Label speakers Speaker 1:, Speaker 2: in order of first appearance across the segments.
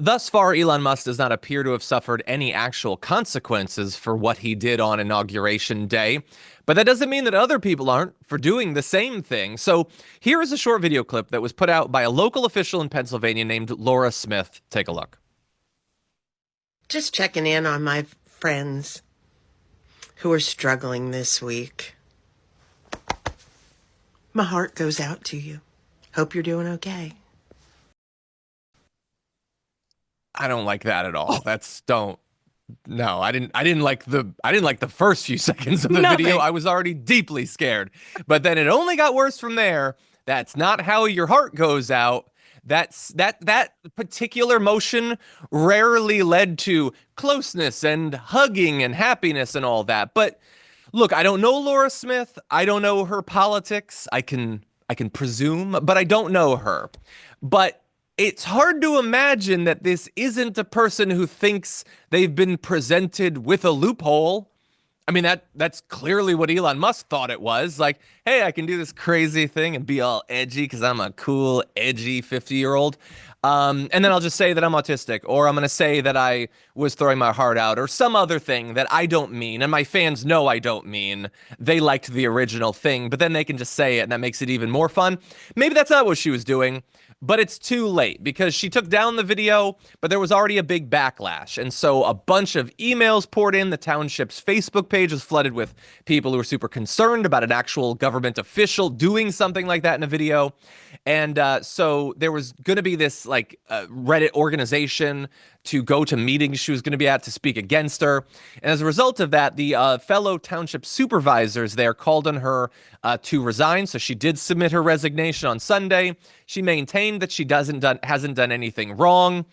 Speaker 1: Thus far, Elon Musk does not appear to have suffered any actual consequences for what he did on Inauguration Day, but that doesn't mean that other people aren't for doing the same thing. So here is a short video clip that was put out by a local official in Pennsylvania named Laura Smith. Take a look.
Speaker 2: Just checking in on my friends who are struggling this week. My heart goes out to you. Hope you're doing okay.
Speaker 1: I don't like that at all. No, I didn't like the first few seconds of the video. I was already deeply scared. But then it only got worse from there. That's not how your heart goes out. That particular motion rarely led to closeness and hugging and happiness and all that. But look, I don't know Laura Smith. I don't know her politics. I can presume, but I don't know her. But it's hard to imagine that this isn't a person who thinks they've been presented with a loophole. I mean, that's clearly what Elon Musk thought it was. Like, hey, I can do this crazy thing and be all edgy because I'm a cool, edgy 50-year-old. And then I'll just say that I'm autistic, or I'm going to say that I was throwing my heart out, or some other thing that I don't mean. And my fans know I don't mean. They liked the original thing, but then they can just say it, and that makes it even more fun. Maybe that's not what she was doing. But it's too late because she took down the video, but there was already a big backlash. And so a bunch of emails poured in. The township's Facebook page was flooded with people who were super concerned about an actual government official doing something like that in a video. And so there was going to be this Reddit organization to go to meetings she was going to be at to speak against her. And as a result of that, the fellow township supervisors there called on her to resign. So she did submit her resignation on Sunday. She maintained that she hasn't done anything wrong.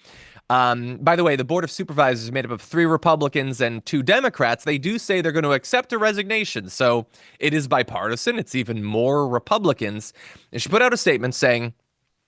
Speaker 1: By the way, the Board of Supervisors is made up of 3 Republicans and 2 Democrats. They do say they're going to accept a resignation. So it is bipartisan. It's even more Republicans. And she put out a statement saying,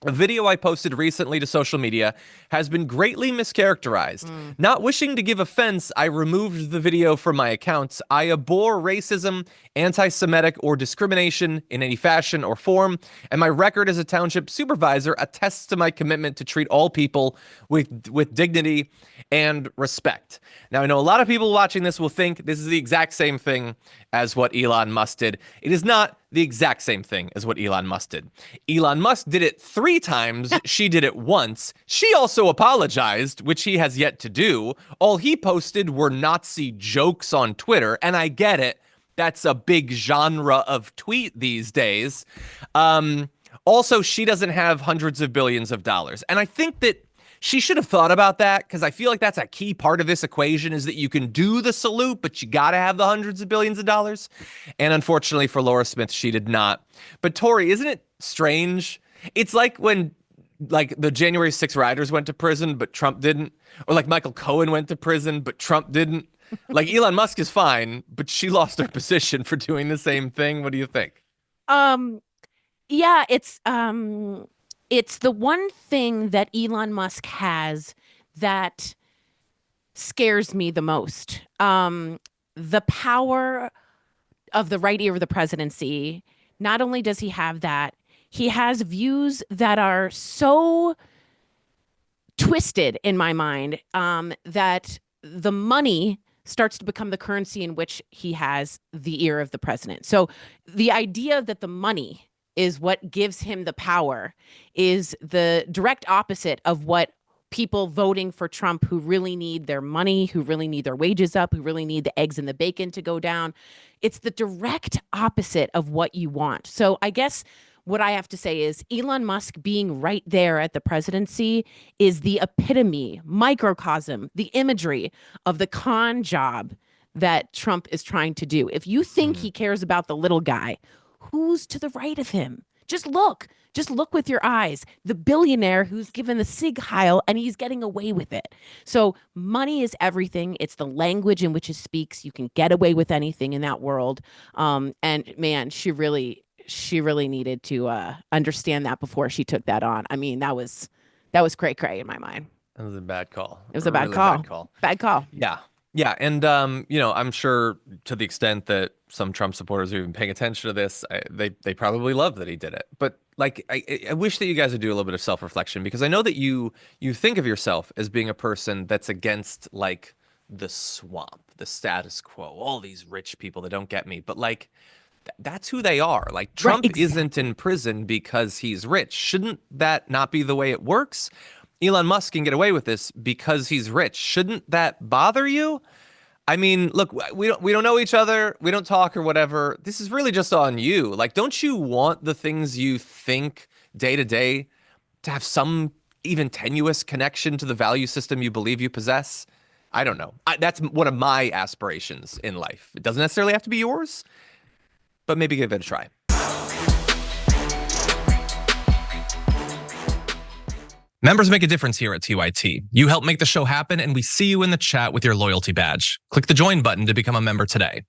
Speaker 1: "A video I posted recently to social media has been greatly mischaracterized. Not wishing to give offense, I removed the video from my accounts. I abhor racism, anti-Semitic, or discrimination in any fashion or form, and my record as a township supervisor attests to my commitment to treat all people with dignity and respect." Now, I know a lot of people watching this will think this is the exact same thing as what Elon Musk did. It is not the exact same thing as what Elon Musk did. Elon Musk did it 3 times. She did it once. She also apologized, which he has yet to do. All he posted were Nazi jokes on Twitter, and I get it. That's a big genre of tweet these days. Also, she doesn't have hundreds of billions of dollars. And I think that she should have thought about that, because I feel like that's a key part of this equation, is that you can do the salute, but you got to have the hundreds of billions of dollars. And unfortunately for Laura Smith, she did not. But Tori, isn't it strange? It's like when the January 6 rioters went to prison, but Trump didn't. Or like Michael Cohen went to prison, but Trump didn't. Like Elon Musk is fine, but she lost her position for doing the same thing. What do you think?
Speaker 3: Yeah, it's the one thing that Elon Musk has that scares me the most. The power of the right ear of the presidency. Not only does he have that, he has views that are so twisted in my mind, that the money starts to become the currency in which he has the ear of the president. So the idea that the money is what gives him the power is the direct opposite of what people voting for Trump, who really need their money, who really need their wages up, who really need the eggs and the bacon to go down. It's the direct opposite of what you want. So I guess what I have to say is Elon Musk being right there at the presidency is the epitome, microcosm, the imagery of the con job that Trump is trying to do. If you think he cares about the little guy, who's to the right of him? Just look with your eyes. The billionaire who's given the Sig Heil and he's getting away with it. So money is everything. It's the language in which he speaks. You can get away with anything in that world. And man, she really needed to understand that before she took that on. I mean, that was cray-cray in my mind.
Speaker 1: That was a bad call.
Speaker 3: It was a bad call. Bad call.
Speaker 1: Yeah. Yeah. And, I'm sure to the extent that some Trump supporters are even paying attention to this, they probably love that he did it. But like I wish that you guys would do a little bit of self-reflection, because I know that you think of yourself as being a person that's against like the swamp, the status quo, all these rich people that don't get me. But like that's who they are. Like
Speaker 3: Right,
Speaker 1: Trump isn't in prison because he's rich. Shouldn't that not be the way it works? Elon Musk can get away with this because he's rich. Shouldn't that bother you? I mean, look, we don't know each other. We don't talk or whatever. This is really just on you. Like, don't you want the things you think day to day to have some even tenuous connection to the value system you believe you possess? I don't know. That's one of my aspirations in life. It doesn't necessarily have to be yours, but maybe give it a try.
Speaker 4: Members make a difference here at TYT. You help make the show happen, and we see you in the chat with your loyalty badge. Click the join button to become a member today.